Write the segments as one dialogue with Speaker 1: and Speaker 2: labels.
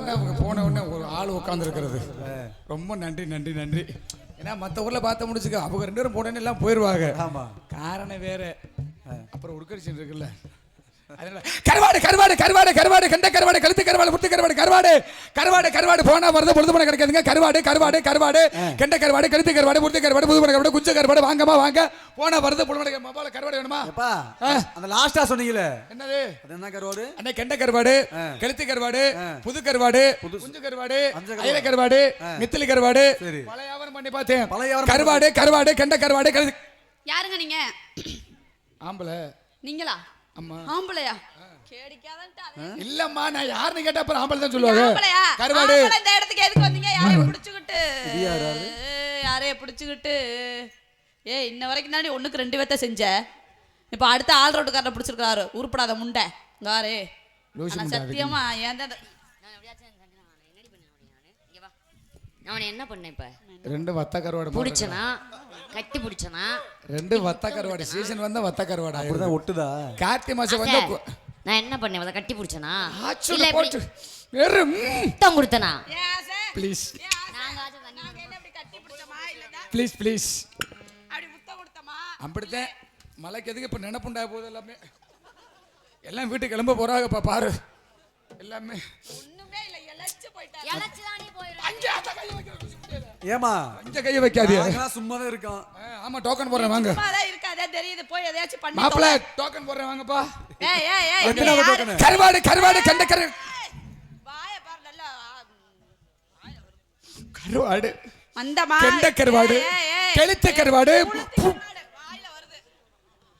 Speaker 1: தாங்க அவங்க போன உடனே ஒரு ஆள் உட்காந்துருக்கிறது. ரொம்ப நன்றி நன்றி நன்றி. ஏன்னா மற்ற ஊர்ல பார்த்த முடிச்சுக்க அவங்க 2 பேரும் போனேன்னு எல்லாம் போயிடுவாங்க. காரணம் வேற. அப்புறம் உட்கரிச்சு இருக்குல்ல, கருவாடு கருவாடு கருவாடு கருவாடு கண்ட கருவாடு கழுத்து கருவாடு முத்து கருவாடு கருவாடு கருவாடு கருவாடு போனா வருது பொழுது போன கிடைக்காதுங்க. கருவாடு கருவாடு கருவாடு கண்ட கருவாடு கழுத்து கருவாடு முத்து கருவாடு புது கருவாடு குஞ்ச கருவாடு வாங்கம்மா வாங்க போனா வருது பொழுது மொபைல் கருவாடு வேணுமா?
Speaker 2: அந்த லாஸ்டா சொன்னீங்களே
Speaker 1: என்னது?
Speaker 2: என்ன கருவாடு?
Speaker 1: அன்னை கெண்ட கருவாடு கழுத்து கருவாடு புது கருவாடு குஞ்சு கருவாடு அயல கருவாடு மித்தலி கருவாடு பல வியாபாரம் பண்ணி பார்த்தேன். கருவாடு கருவாடு கெண்ட கருவாடு கழுத்து.
Speaker 3: யாருங்க நீங்க?
Speaker 1: ஆம்பளை.
Speaker 3: நீங்களா?
Speaker 1: அம்மா
Speaker 3: ஆம்பளையா? கேடிக்காதன்டா.
Speaker 1: இல்லம்மா நான் யாருன்னு கேட்டா அப்புறம் ஆம்பளை தான் சொல்லுவாங்க.
Speaker 3: ஆம்பளையா?
Speaker 1: கருவாடு.
Speaker 3: ஆம்பளை இந்த இடத்துக்கு எதுக்கு வந்தீங்க? யாரைய புடிச்சிட்டு? யாரைய புடிச்சிட்டு? ஏய் இன்ன வரைக்கும் தானே ஒண்ணுக்கு 2 பேத்த செஞ்ச. இப்ப அடுத்த ஆள் ரோட்டுக்காரரை புடிச்சிருக்காரு. உருப்படாத முண்டை. காரே. நான் சத்தியமா ஏன் தான்
Speaker 4: நான் என்ன பண்ணேன்? இப்ப
Speaker 1: 2 வத்த கருவாடு
Speaker 4: புடிச்சனா கட்டி புடிச்சனா
Speaker 1: 2 வத்த கருவாடு சீசன் வந்தா வத்த கருவாடு
Speaker 2: அப்படிதான் ஒட்டுதா.
Speaker 1: கார்த்திகை மாசம் வந்தா
Speaker 4: நான் என்ன பண்ணேன்? அத கட்டி புடிச்சனா
Speaker 1: இல்ல போட்டு வேற
Speaker 4: முத்தம் கொடுத்தனா?
Speaker 1: ப்ளீஸ்
Speaker 3: நாங்க என்ன அப்படி கட்டி புடிச்சமா இல்லடா?
Speaker 1: ப்ளீஸ் ப்ளீஸ்
Speaker 3: அப்படி முத்தம் கொடுத்தமா?
Speaker 1: அப்படிதான் மலைக்கு எதுக்கு இப்ப நினைப்புண்டா போகுது. எல்லாமே எல்லாம் வீட்டுக்கு கிளம்ப போறாங்கப்பா பாரு. எல்லாமே
Speaker 3: ஒண்ணுமே இல்ல எலச்சு போய்டா.
Speaker 4: எலச்சு தானே போயிரு.
Speaker 1: அங்க அந்த கை வைக்க
Speaker 2: ஏமா
Speaker 1: அங்க கை வைக்காதீங்க.
Speaker 2: நான் சும்மா தான் இருக்கேன்.
Speaker 1: ஆமா டோக்கன் போறேன் வாங்க.
Speaker 3: சும்மா தான் இருக்காதே தெரியுது. போய் எதையாச்சும் பண்ணி
Speaker 1: மாப்ள டோக்கன் போறேன் வாங்கப்பா.
Speaker 3: ஏய் ஏய் ஏய்
Speaker 1: கருவாடு கருவாடு கண்ட கருவாடு
Speaker 3: வாய பாரு நல்லா
Speaker 1: கருவாடு
Speaker 3: அந்தமா
Speaker 1: கண்ட கருவாடு கெளுத்த கருவாடு
Speaker 3: வாயில வருது.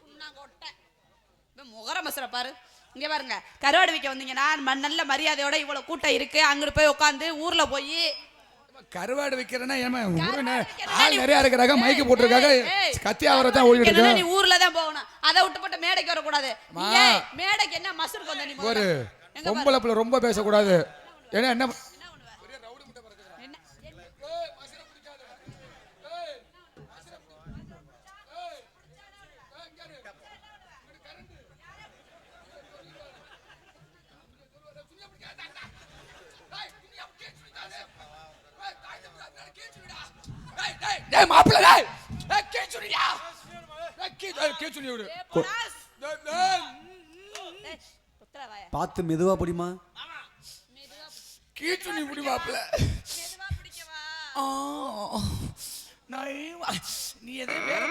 Speaker 3: புண்ணா கொட்டை. முகர மசர பாரு. இங்க பாருங்க கருவாடு விக்க வந்தீங்கன்னா நல்ல மரியாதையோட இவ்வளவு கூட்டம் இருக்கு. அங்க போய் உட்கார்ந்து ஊர்ல போய்
Speaker 1: கருவாடு விக்கிறேன்னா ஏமா ஊருன ஆள் நிறைய இருக்கிறாங்க. மைக்கு போட்டுருக்காங்க. கத்தியாவரை தான் ஓடிட்டு இருக்கு.
Speaker 3: நீ ஊர்ல தான் போகணும். அதை விட்டு போட்டு மேடைக்கு வர கூடாது. ஏய் மேடைக்கு என்ன மசூருக்கு வந்த நீ?
Speaker 1: ஒரு பொம்பளை புள்ள ரொம்ப பேச கூடாது. ஏன்னா என்ன டேய் மாப்ள டேய் கேச்சுடியா கேச்சுடி விடு.
Speaker 2: பார்த்து மெதுவா படிமா.
Speaker 1: கேச்சுடி விடு மாப்ள.
Speaker 3: மெதுவா பிடிக்கவா?
Speaker 1: நீ எதை வேற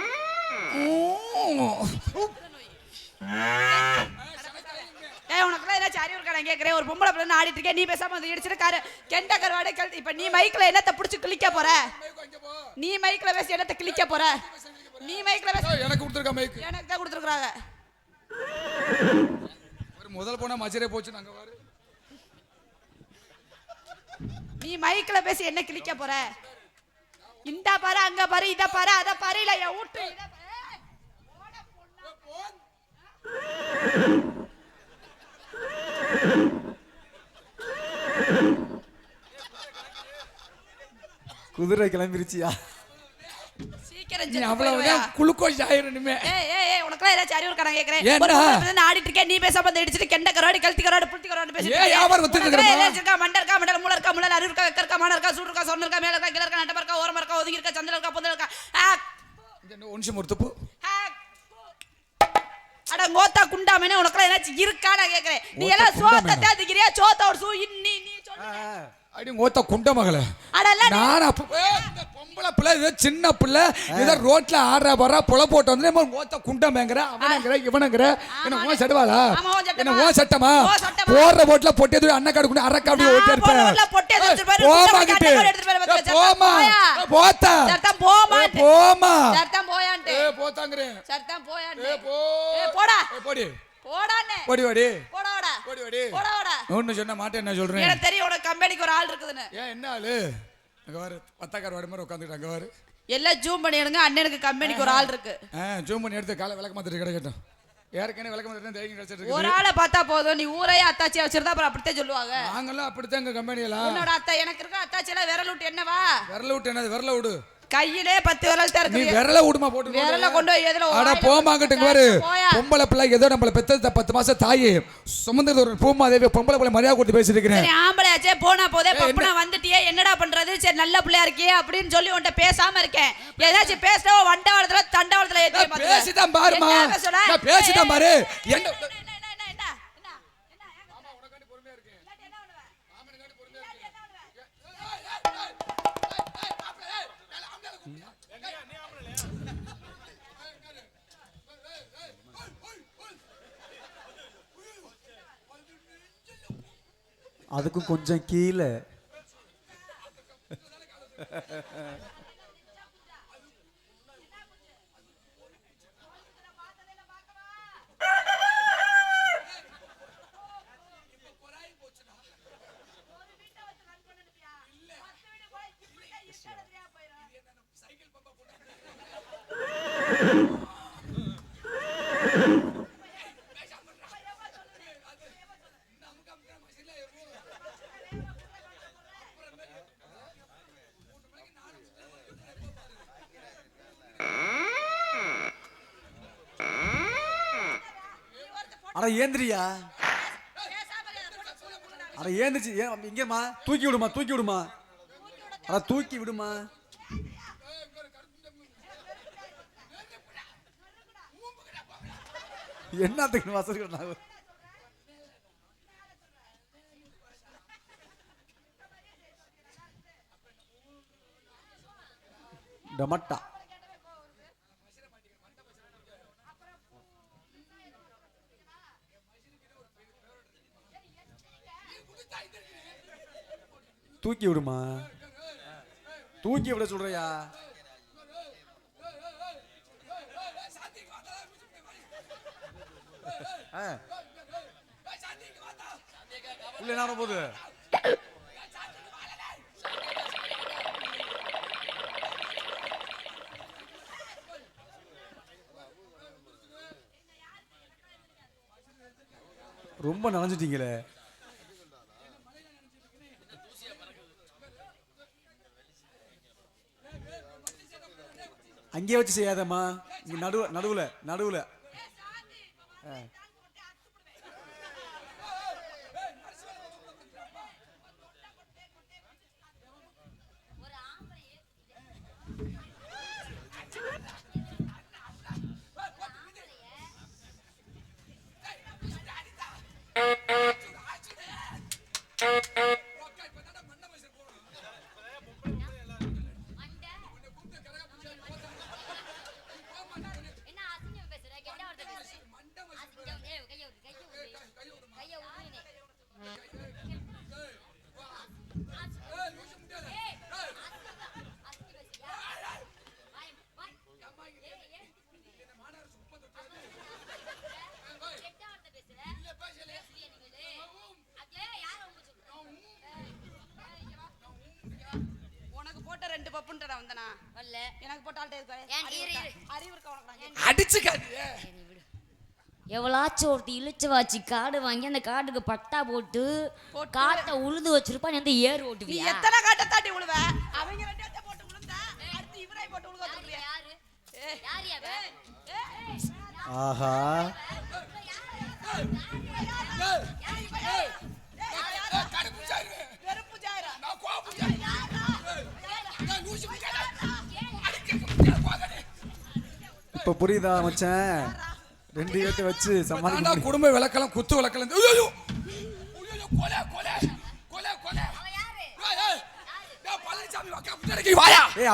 Speaker 3: உனக்குலாம் ஏதாச்சும் அறிவு இருக்கா? நான் கேட்கிறேன். ஒரு பொம்பளை பிள்ளை ஆடிட்டு இருக்கேன். நீ பேசாம வந்து இடிச்சிட்டு கெண்ட கருவாடை கழுத்து. இப்ப நீ மைக்ல என்னத்தை பிடிச்சி கிளிக்க போற? நீ மைக்ல பேசி என்னத்தை கிளிக்க போற? நீ மைக்ல பேசி
Speaker 1: எனக்கு கொடுத்துருக்க மைக்
Speaker 3: எனக்கு தான் கொடுத்துருக்காங்க.
Speaker 1: ஒரு முதல் போனா மச்சரே போச்சு. நாங்க பாரு
Speaker 3: நீ மைக்ல பேசி என்ன கிளிக்க போற? இந்த பாரு அங்க பாரு இத பாரு அத பாரு இல்ல என் ஊட்டு இத பாரு.
Speaker 2: குதிரை கிளம்பிருச்சியா?
Speaker 3: சீக்கிரம்
Speaker 1: நீ அவ்வளவுதான் குளுக்கோஸ் ஆயிரணுமே.
Speaker 3: ஏய் ஏய் ஏய் உனக்குலாம் ஏதாச்சும் அறிவு இருக்கா? நான் கேக்குறேன். ஒரு பொம்பளை நான் ஆடிட்டு இருக்கேன். நீ பேசாம வந்து இடிச்சிட்டு கெண்ட கருவாடு கழுத்து கருவாடு புளுத்தி கருவாடு பேசிட்டு
Speaker 1: ஏய் யாவர் வச்சிட்டு இருக்கற
Speaker 3: ஏதாச்சும் இருக்கா? மண்டை இருக்கா? மண்டல மூளை இருக்கா? மூளை அறிவு இருக்கா? இருக்கா மான இருக்கா? சூடு இருக்கா? சொன்ன இருக்கா? மேல இருக்கா? கீழ இருக்கா? நட்ட இருக்கா? ஓரமா இருக்கா? ஒதுங்கி இருக்கா? சந்தில இருக்கா? பொந்தல இருக்கா?
Speaker 1: இந்த ஒன்ஷம் ஒரு தப்பு.
Speaker 3: அட கோத்தா குண்டாமேனே உனக்குலாம் ஏதாச்சும் இருக்கா? நான் கேக்குறேன். நீ எல்லாம் சோத்த தேதிக்கிறியா? சோத்த ஒரு சூ நீ சொல்லு.
Speaker 1: அடி கோத்தா குண்ட மகளே.
Speaker 3: அடல்ல
Speaker 1: நான் இந்த பொம்பளை பிள்ளை ஏதோ சின்ன பிள்ளை ஏதோ ரோட்ல ஆடுறா போறா புல போட்டு வந்து கோத்தா குண்ட மேங்கற அவனங்கற இவனங்கற என்ன ஓ சட்டவாளா? என்ன ஓ சட்டமா? போற போட்ல பொட்டேது அண்ணக்காடு குண்ட அரக்க அப்படியே ஓட்டி இருப்பேன்.
Speaker 3: போற பொட்டேது எடுத்து பாரு.
Speaker 1: போமா கிட்ட போமா போத்தா
Speaker 3: சர்த்தம் போமா
Speaker 1: போமா
Speaker 3: சர்த்தம் போயான்டே.
Speaker 1: போத்தாங்கறே
Speaker 3: சர்த்தம் போயான்டே.
Speaker 1: போ
Speaker 3: போடா
Speaker 1: போடி
Speaker 3: போடானே
Speaker 1: போடி ஓடி
Speaker 3: போடாடா
Speaker 1: போடி ஓடி
Speaker 3: போடாடா.
Speaker 1: ஒன்னு சொன்ன மாட்டே என்ன சொல்றேன்?
Speaker 3: எனக்கு தெரியும் உனக்கு கம்பெனிக்கு ஒரு ஆள் இருக்குதுன்னு.
Speaker 1: ஏன் என்ன ஆளு? அங்க பாரு பத்தக்கார வாடி மாதிரி உட்கார்ந்துட்டு அங்க பாரு.
Speaker 3: எல்லாம் ஜூம் பண்ணி எடுங்க. அண்ணனுக்கு கம்பெனிக்கு ஒரு ஆள் இருக்கு.
Speaker 1: ஜூம் பண்ணி எடுத்து காலை விளக்க மாத்திட்டு கிடக்கட்டும். ஏற்கனவே விளக்க மாத்திட்டு தைரியம் கிடைச்சிட்டு இருக்கு.
Speaker 3: ஒரு ஆளை பார்த்தா போதும். நீ ஊரையே அத்தாச்சி வச்சிருந்தா அப்புறம் அப்படித்தான் சொல்லுவாங்க.
Speaker 1: நாங்கெல்லாம் அப்படித்தான் எங்க கம்பெனியெல்லாம்.
Speaker 3: உன்னோட அத்தை எனக்கு இருக்க அத்தாச்சி எல்லாம் விரல் விட்டு என்னவா?
Speaker 1: விரல விட்டு என்னது? விரல விடு.
Speaker 3: கையிலே 10 விரல் தான்
Speaker 1: நீ
Speaker 3: இருக்கு.
Speaker 1: விரல விடுமா போட்டு
Speaker 3: விரல கொண்டு போய் எதுல
Speaker 1: அட போமாங்கட்டு பாரு. பொம்பளை பிள்ளை ஏதோ நம்மள பெத்தது 10 மாசம் தாயி சுமந்தது ஒரு பூமாதேவி. பொம்பளை பிள்ளை மரியாதை கொடுத்து பேசிட்டு இருக்கிறேன்.
Speaker 3: சரி ஆம்பளையாச்சே போனா போதே பப்புனா வந்துட்டியே என்னடா பண்றது? சரி நல்ல பிள்ளையா இருக்கியே அப்படின்னு சொல்லி உன்கிட்ட பேசாம இருக்கேன். ஏதாச்சும் பேசவோ வண்டவாளத்துல தண்டவாளத்துல ஏத்தி பாத்து.
Speaker 1: பேசிதான் பாருமா. நான் பேசிதான் பாரு. என்ன
Speaker 2: அதுக்கும் கொஞ்சம் கீழே. அட ஏந்திரியா. அட ஏந்திரிச்சு இங்கேம்மா தூக்கி விடுமா தூக்கி விடுமா. அட தூக்கி விடுமா. என்னத்துக்கு வசதி டமட்டா. தூக்கி விடுமா. தூக்கி விட சொல்றியா. உள்ள என்ன போகுது. ரொம்ப நனைஞ்சிட்டீங்களே. அங்கே வச்சு செய்யாதம்மா. இங்க நடுவுல நடுவுல.
Speaker 4: எவ்வளாச்சும் ஒருத்தி இழுச்சு வாச்சு காடு வாங்கி அந்த காட்டுக்கு பட்டா போட்டு காட்டை உழுது வச்சிருப்பா. நீ வந்து ஏறு ஓட்டுவியா?
Speaker 3: எத்தனை காட்டை தாண்டி உழுவ? அவங்க ரெண்டு போட்டு உழுந்தா அடுத்து இவரை போட்டு உழுவ சொல்றியா?
Speaker 2: ஆஹா இப்ப புரியுதா மச்சான்? 2 பேத்தை வச்சு சமாளிக்க.
Speaker 1: குடும்ப விளக்கலாம் குத்து விளக்கலாம்.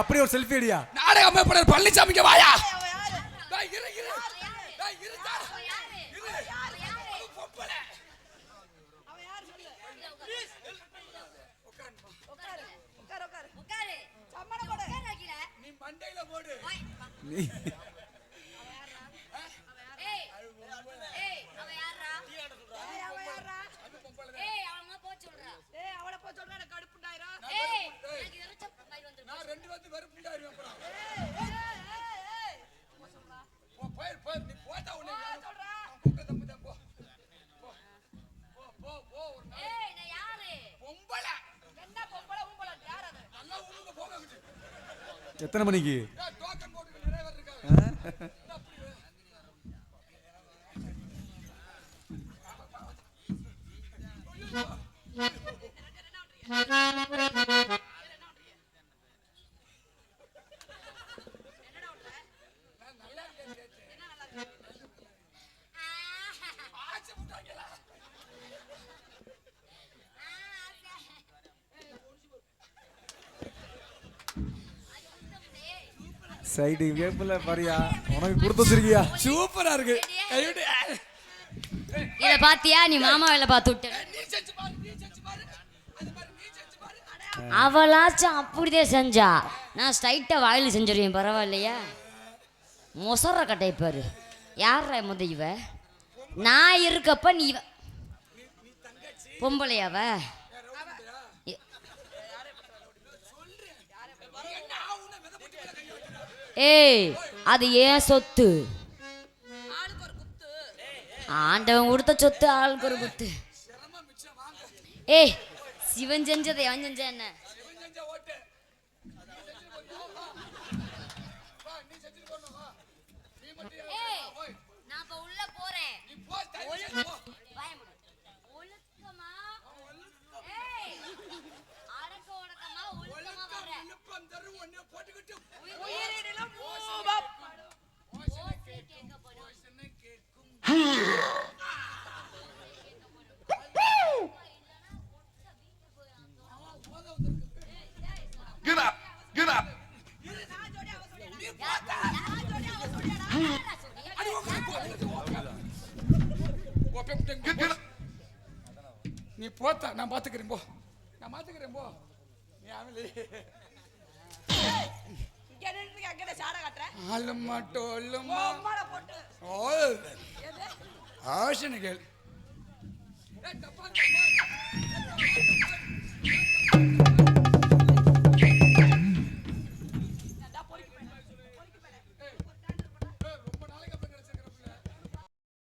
Speaker 2: அப்படி ஒரு செல்ஃபி அடியா.
Speaker 1: நாடக அமைப்பாளர் பழனிசாமிக்கு வாயா.
Speaker 2: எத்தனை மணிக்கு? சைடு கேப்ல பாரியா, உனக்கு கொடுத்து வச்சிருக்கியா?
Speaker 1: சூப்பரா இருக்கு.
Speaker 4: இத பாத்தியா? நீ மாமா வேலை பார்த்து விட்ட. அவளாச்சும் அப்படிதான் செஞ்சா, நான் ஸ்ட்ரைட்டா வாயில செஞ்சிருவேன். பரவாயில்லையா? மொசர கட்டைப்பாரு. யாரா முத இவ? நான் இருக்கப்ப நீ பொம்பளையாவ? ஏய், அது ஏன் சொத்து? ஆண்டவன் கொடுத்த சொத்து, ஆளுக்கு ஒரு குத்து. ஏய், சிவன் செஞ்சதை அவன் செஞ்ச என்ன? நான் இப்ப உள்ள போறேன்.
Speaker 1: நீ போத்த, நான் பாத்துக்கிறேன் போ. நான் பாத்துக்கிறேன் போ. நீ ஆமலே ஆலம்மா டோலம்மா ஓ ஆஷனுகள்